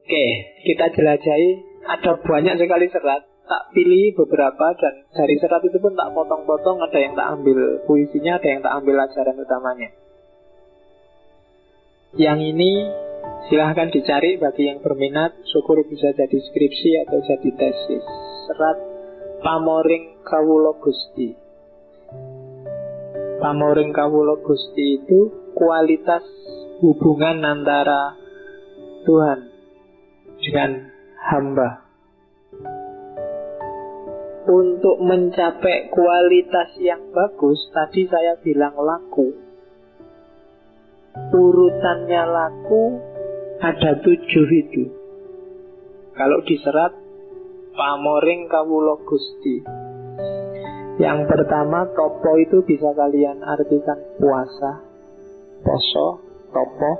Oke, kita jelajahi. Ada banyak sekali serat. Tak pilih beberapa, dan dari serat itu pun tak potong-potong. Ada yang tak ambil puisinya, ada yang tak ambil ajaran utamanya. Yang ini silahkan dicari bagi yang berminat. Syukur bisa jadi skripsi atau jadi tesis. Serat Pamoring Kawula Gusti. Pamoring Kawula Gusti itu kualitas hubungan antara Tuhan dengan hamba. Untuk mencapai kualitas yang bagus, tadi saya bilang laku. Urutannya laku ada 7 itu. Kalau diserat Pamoring Kawula Gusti. Yang pertama, topo itu bisa kalian artikan puasa, poso, topo.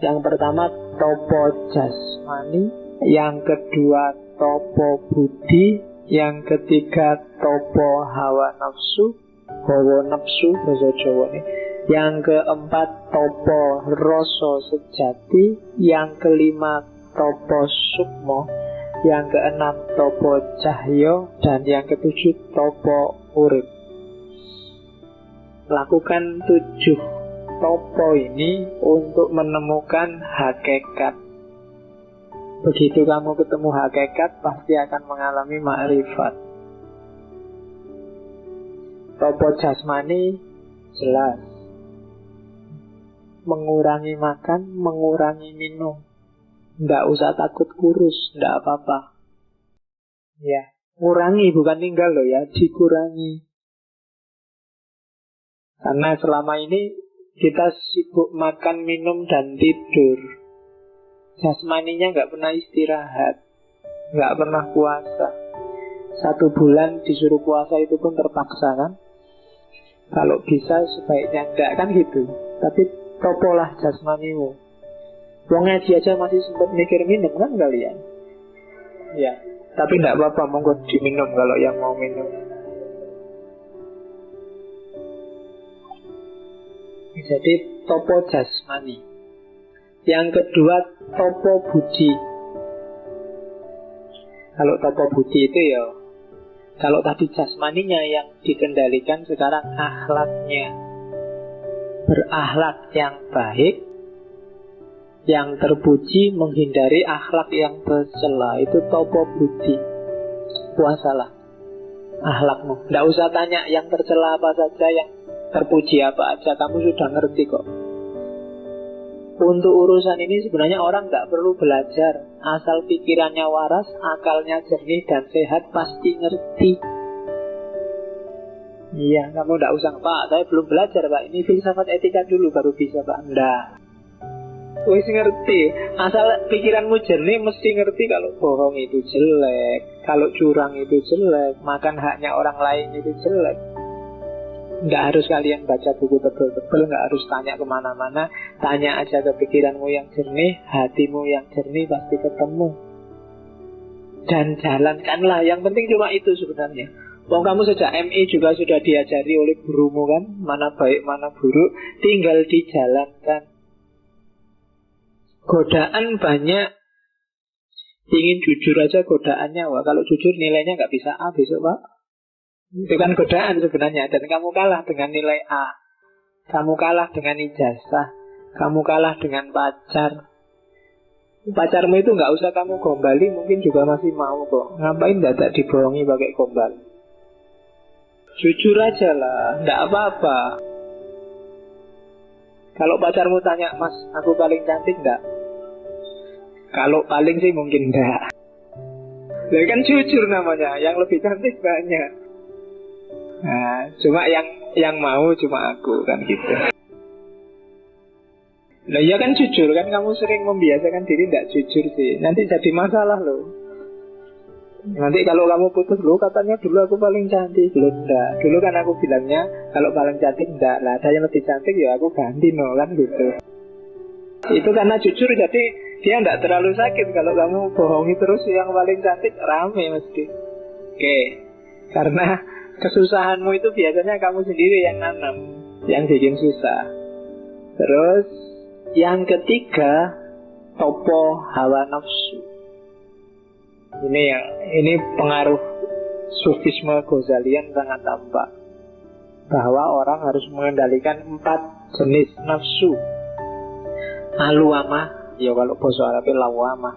Yang pertama topo jasmani, yang kedua topo budi, yang ketiga topo hawa nafsu, hawa nafsu bahasa Jawa nih. Yang keempat topo rasa sejati, yang kelima topo sukmo, yang keenam topo cahyo, dan yang ketujuh topo urip. Lakukan 7 topo ini untuk menemukan hakikat. Begitu kamu ketemu hakikat, pasti akan mengalami ma'rifat. Topo jasmani jelas, mengurangi makan, mengurangi minum. Nggak usah takut kurus, nggak apa-apa. Ya, kurangi bukan tinggal loh ya, dikurangi. Karena selama ini kita sibuk makan, minum, dan tidur. Jasmaninya nggak pernah istirahat, nggak pernah puasa. 1 bulan disuruh puasa itu pun terpaksa kan. Kalau bisa sebaiknya enggak kan gitu. Tapi topolah jasmanimu. Wong ngaji aja masih sempat mikir minum kan kalian. Ya, tapi enggak apa-apa, monggo diminum kalau yang mau minum. Jadi topo jasmani. Yang kedua topo budi. Kalau topo budi itu ya, kalau tadi jasmaninya yang dikendalikan, sekarang akhlaknya. Berakhlak yang baik, yang terpuji, menghindari akhlak yang tercela. Itu topo budi. Puasalah akhlakmu. Tidak usah tanya yang tercela apa saja, yang terpuji apa aja, kamu sudah ngerti kok. Untuk urusan ini sebenarnya orang nggak perlu belajar. Asal pikirannya waras, akalnya jernih dan sehat, pasti ngerti. Iya, kamu nggak usah, Pak, saya belum belajar, Pak, ini filsafat etika dulu baru bisa, Pak. Nggak, wis ngerti. Asal pikiranmu jernih, mesti ngerti kalau bohong itu jelek, kalau curang itu jelek, makan haknya orang lain itu jelek. Nggak harus kalian baca buku tebel-tebel, nggak harus tanya kemana-mana. Tanya aja ke pikiranmu yang jernih, hatimu yang jernih, pasti ketemu. Dan jalankanlah, yang penting cuma itu sebenarnya. Wong kamu sejak MI juga sudah diajari oleh gurumu kan, mana baik mana buruk, tinggal dijalankan. Godaan banyak. Ingin jujur aja godaannya. Wah, kalau jujur nilainya nggak bisa A besok, Pak. Itu kan godaan sebenarnya. Dan kamu kalah dengan nilai A, kamu kalah dengan ijazah, kamu kalah dengan pacar. Pacarmu itu nggak usah kamu gombali, mungkin juga masih mau kok. Ngapain dadak dibohongi pakai gombal? Jujur aja lah, nggak apa-apa. Kalau pacarmu tanya, Mas, aku paling cantik nggak? Kalau paling sih mungkin enggak. Jadi kan jujur namanya, yang lebih cantik banyak. Nah, cuma yang mau cuma aku kan gitu. Nah iya kan jujur kan, kamu sering membiasakan diri tidak jujur sih, nanti jadi masalah loh. Nanti kalau kamu putus, loh katanya dulu aku paling cantik. Loh enggak, dulu kan aku bilangnya kalau paling cantik enggak lah, ada yang lebih cantik ya aku ganti no kan gitu. Itu karena jujur, jadi dia enggak terlalu sakit. Kalau kamu bohongi terus yang paling cantik, rame mesti. Oke, karena kesusahanmu itu biasanya kamu sendiri yang nanam, yang bikin susah. Terus yang ketiga, topo hawa nafsu. Ini pengaruh sufisme Ghazalian sangat tampak, bahwa orang harus mengendalikan 4 jenis nafsu. Aluamah, ya kalau bahasa Arabnya lawamah,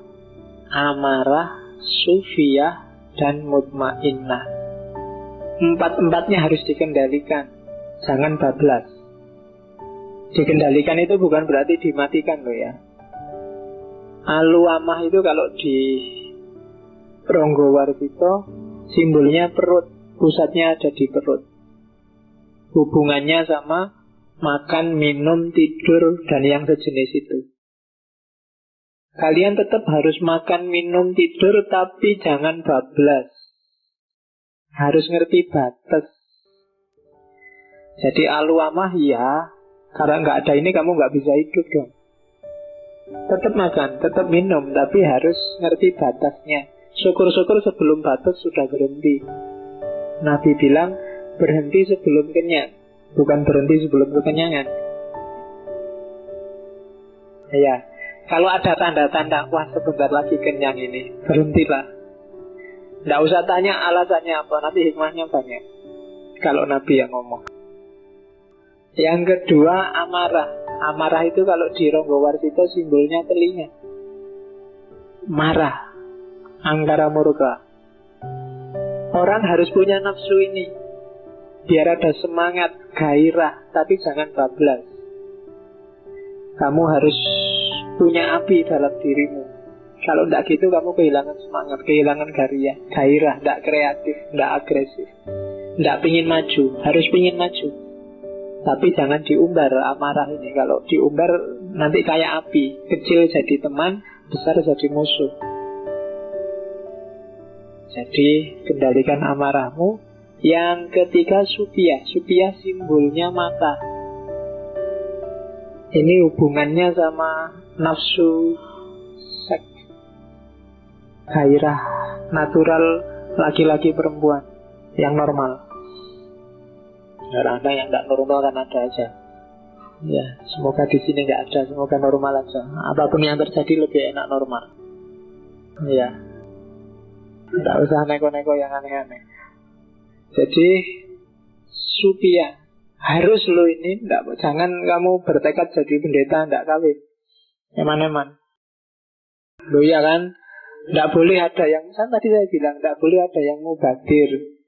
amarah, sufiyah, dan mutmainnah. 4-4-nya harus dikendalikan, jangan bablas. Dikendalikan itu bukan berarti dimatikan loh ya. Aluamah itu kalau di Ronggowarsito simbolnya perut, pusatnya ada di perut. Hubungannya sama makan, minum, tidur, dan yang sejenis itu. Kalian tetap harus makan, minum, tidur, tapi jangan bablas. Harus ngerti batas. Jadi aluamah ya, karena nggak ada ini kamu nggak bisa hidup dong. Tetap makan, tetap minum, tapi harus ngerti batasnya. Syukur-syukur sebelum batas sudah berhenti. Nabi bilang berhenti sebelum kenyang, bukan berhenti sebelum kekenyangan. Ya, kalau ada tanda-tanda wah sebentar lagi kenyang ini, berhentilah. Nggak usah tanya alasannya apa, nanti hikmahnya banyak kalau Nabi yang ngomong. Yang kedua amarah. Amarah itu kalau di Ronggowarsito simbolnya telinga. Marah, angkara murka. Orang harus punya nafsu ini biar ada semangat, gairah, tapi jangan bablas. Kamu harus punya api dalam dirimu. Kalau tidak gitu kamu kehilangan semangat, kehilangan gairah, tidak kreatif, tidak agresif, tidak pingin maju. Harus pingin maju, tapi jangan diumbar amarah ini. Kalau diumbar nanti kayak api, kecil jadi teman, besar jadi musuh. Jadi kendalikan amarahmu. Yang ketiga sufiyah. Sufiyah simbolnya mata. Ini hubungannya sama nafsu seks, gairah natural laki-laki perempuan yang normal. Ada yang tidak normal kan ada aja. Ya, semoga di sini nggak ada, semoga normal aja. Apapun yang terjadi lebih enak normal. Ya, tidak usah neko-neko yang aneh-aneh. Jadi sufiyah harus lo ini, jangan kamu bertekad jadi pendeta tidak kawin, eman-eman. Lo ya kan, tidak boleh ada yang, tadi saya bilang tidak boleh ada yang mubadir.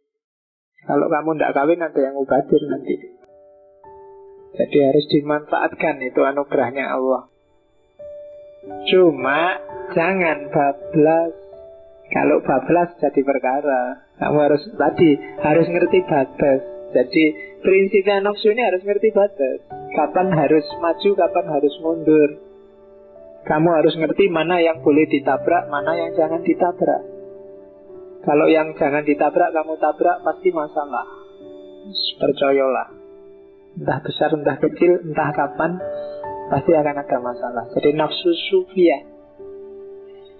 Kalau kamu tidak kawin ada yang mubadir nanti. Jadi harus dimanfaatkan, itu anugerahnya Allah. Cuma jangan bablas. Kalau bablas jadi perkara. Kamu harus ngerti batas. Jadi prinsipnya nafsu ini harus ngerti batas. Kapan harus maju, kapan harus mundur. Kamu harus ngerti mana yang boleh ditabrak, mana yang jangan ditabrak. Kalau yang jangan ditabrak kamu tabrak, pasti masalah. Percayalah. Entah besar, entah kecil, entah kapan, pasti akan ada masalah. Jadi nafsu sufiyah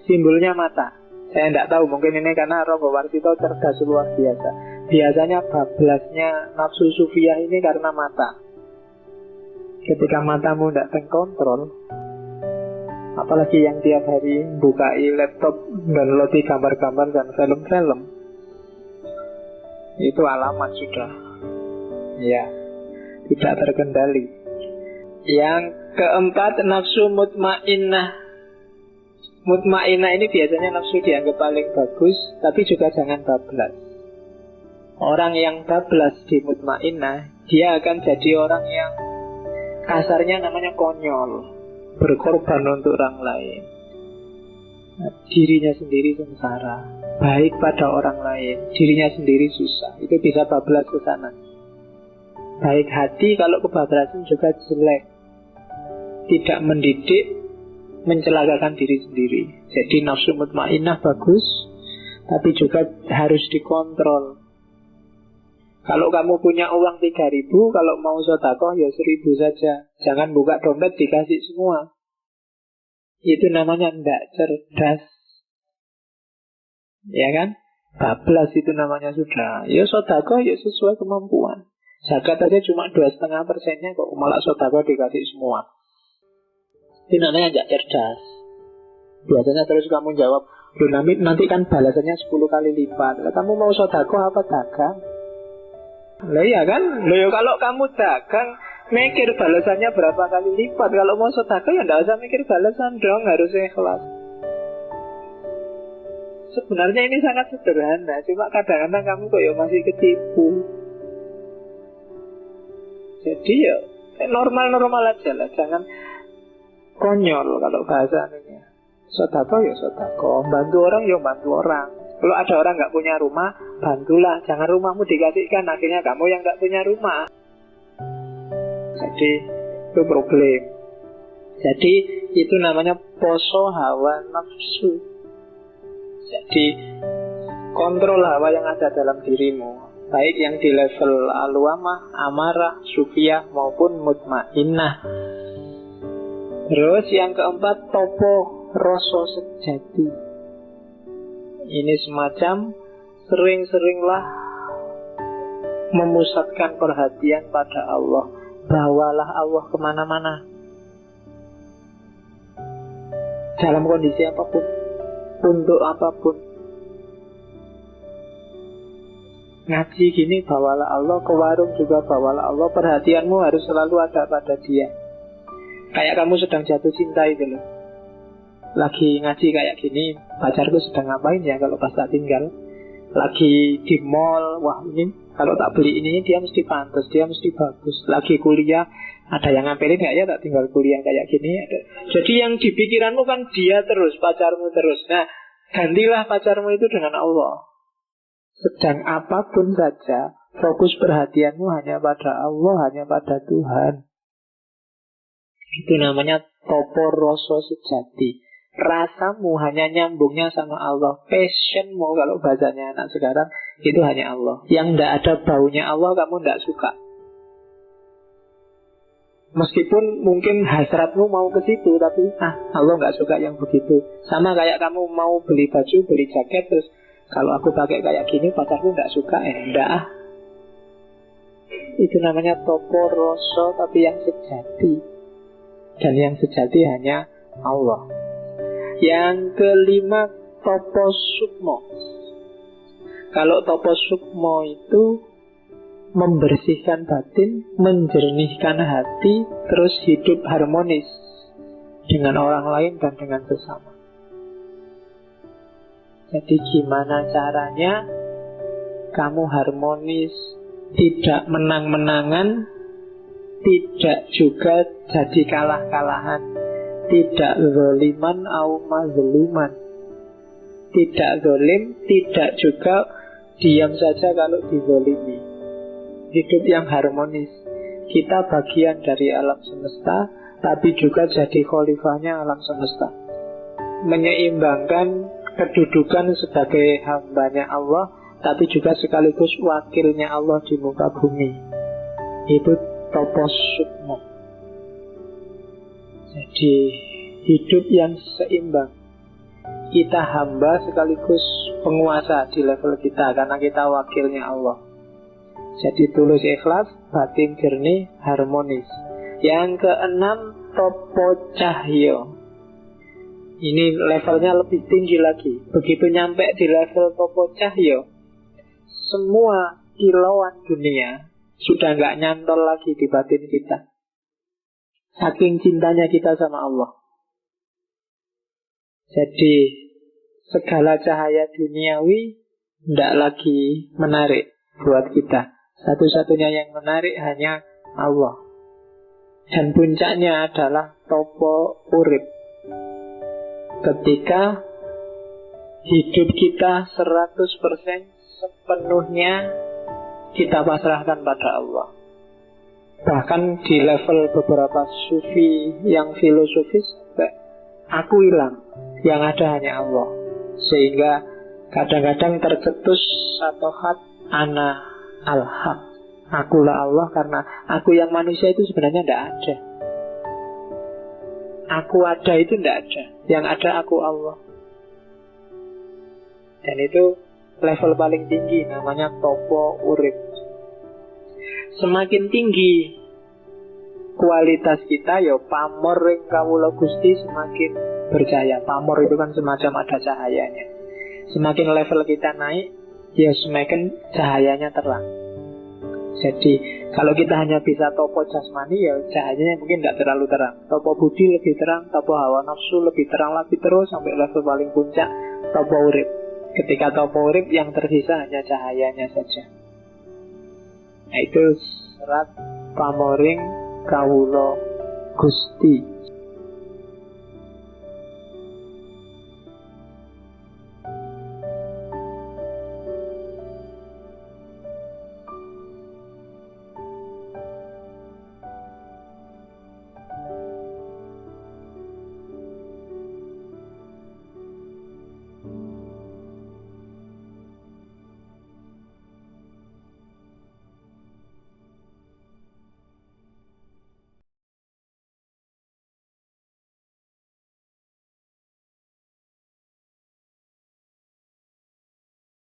simbolnya mata. Saya tidak tahu, mungkin ini karena Ronggowarsito cerdas luar biasa. Biasanya bablasnya nafsu sufiyah ini karena mata. Ketika matamu tidak terkontrol, apalagi yang tiap hari bukai laptop dan loti gambar-gambar dan film-film, itu alamat sudah ya tidak terkendali. Yang keempat nafsu mutmainnah. Mutmainnah ini biasanya nafsu dianggap paling bagus, tapi juga jangan bablas. Orang yang bablas di mutmainnah, dia akan jadi orang yang kasarnya namanya konyol, berkorban untuk orang lain. Dirinya sendiri sengsara, baik pada orang lain, dirinya sendiri susah. Itu bisa bablas ke sana. Baik hati kalau kebablasan juga jelek, tidak mendidik, mencelakakan diri sendiri. Jadi nafsu mutmainnah bagus, tapi juga harus dikontrol. Kalau kamu punya uang 3.000, kalau mau sedekah ya 1.000 saja. Jangan buka dompet dikasih semua. Itu namanya tidak cerdas. Ya kan? Bablas itu namanya sudah. Ya sedekah ya sesuai kemampuan. Zakat aja cuma 2,5%-nya kok malah sedekah dikasih semua. Itu namanya tidak cerdas. Biasanya terus kamu jawab, loh nanti kan balasannya 10 kali lipat. Lah, kamu mau sodako apa dagang? Lah iya kan? Loh ya kalau kamu dagang mikir balasannya berapa kali lipat. Kalau mau sodako ya nggak usah mikir balasan dong, harus ikhlas. Sebenarnya ini sangat sederhana, cuma kadang-kadang kamu kok ya masih ketipu. Jadi ya normal-normal aja lah, jangan konyol kalau bahasa ini. Sodako ya sodako, bantu orang ya bantu orang. Kalau ada orang nggak punya rumah, bantulah. Jangan rumahmu dikasihkan, akhirnya kamu yang nggak punya rumah. Jadi itu problem. Jadi itu namanya poso hawa nafsu. Jadi kontrol hawa yang ada dalam dirimu, baik yang di level alwamah, amarah, sufiyah maupun mutmainnah. Terus yang keempat, topo rasa sejati. Ini semacam sering-seringlah memusatkan perhatian pada Allah. Bawalah Allah kemana-mana, dalam kondisi apapun, untuk apapun. Ngaji gini bawalah Allah, ke warung juga bawalah Allah. Perhatianmu harus selalu ada pada dia. Kayak kamu sedang jatuh cinta itu loh. Lagi ngaji kayak gini, pacarku sedang ngapain ya kalau pas tak tinggal. Lagi di mall, wah ini kalau tak beli ini dia mesti pantas, dia mesti bagus. Lagi kuliah, ada yang ngampelin gak ya tak tinggal kuliah kayak gini. Jadi yang di pikiranmu kan dia terus, pacarmu terus. Nah, gantilah pacarmu itu dengan Allah. Sedang apapun saja, fokus perhatianmu hanya pada Allah, hanya pada Tuhan. Itu namanya topo rasa sejati. Rasamu hanya nyambungnya sama Allah. Passionmu kalau bahasanya anak sekarang itu hanya Allah. Yang tidak ada baunya Allah kamu tidak suka. Meskipun mungkin hasratmu mau ke situ, tapi Allah nggak suka yang begitu. Sama kayak kamu mau beli baju, beli jaket, terus kalau aku pakai kayak gini pacarku nggak suka, enggak. Itu namanya topo rasa, tapi yang sejati. Dan yang sejati hanya Allah. Yang kelima, topo sukmo. Kalau topo sukmo itu membersihkan batin, menjernihkan hati, terus hidup harmonis dengan orang lain dan dengan sesama. Jadi gimana caranya kamu harmonis, tidak menang-menangan, tidak juga jadi kalah-kalahan, tidak zoliman au mazluman, tidak zolim, tidak juga diam saja kalau dizolimi. Hidup yang harmonis. Kita bagian dari alam semesta, tapi juga jadi khalifahnya alam semesta. Menyeimbangkan kedudukan sebagai hambanya Allah, tapi juga sekaligus wakilnya Allah di muka bumi. Itu topo sukmo. Jadi hidup yang seimbang. Kita hamba sekaligus penguasa di level kita, karena kita wakilnya Allah. Jadi tulus ikhlas, batin jernih, harmonis. Yang keenam, topo cahyo. Ini levelnya lebih tinggi lagi. Begitu nyampe di level topo cahyo, semua kilauan dunia sudah nggak nyantol lagi di batin kita. Saking cintanya kita sama Allah. Jadi segala cahaya duniawi tidak lagi menarik buat kita. Satu-satunya yang menarik hanya Allah. Dan puncaknya adalah topo urip. Ketika hidup kita 100% sepenuhnya kita pasrahkan pada Allah. Bahkan di level beberapa sufi yang filosofis, aku hilang, yang ada hanya Allah. Sehingga kadang-kadang tercetus satu hat, ana al-haq, akulah Allah, karena aku yang manusia itu sebenarnya tidak ada. Aku ada itu tidak ada, yang ada aku Allah. Dan itu level paling tinggi, namanya topo urip. Semakin tinggi kualitas kita, ya pamor ring kawula Gusti semakin bercahaya. Pamor itu kan semacam ada cahayanya. Semakin level kita naik, ya semakin cahayanya terang. Jadi kalau kita hanya bisa topo jasmani, ya cahayanya mungkin tidak terlalu terang. Topo budi lebih terang, topo hawa nafsu lebih terang lagi, terus sampai level paling puncak topo urip. Ketika topo urip, yang tersisa hanya cahayanya saja. Nah, itu serat pamoring kawulo Gusti.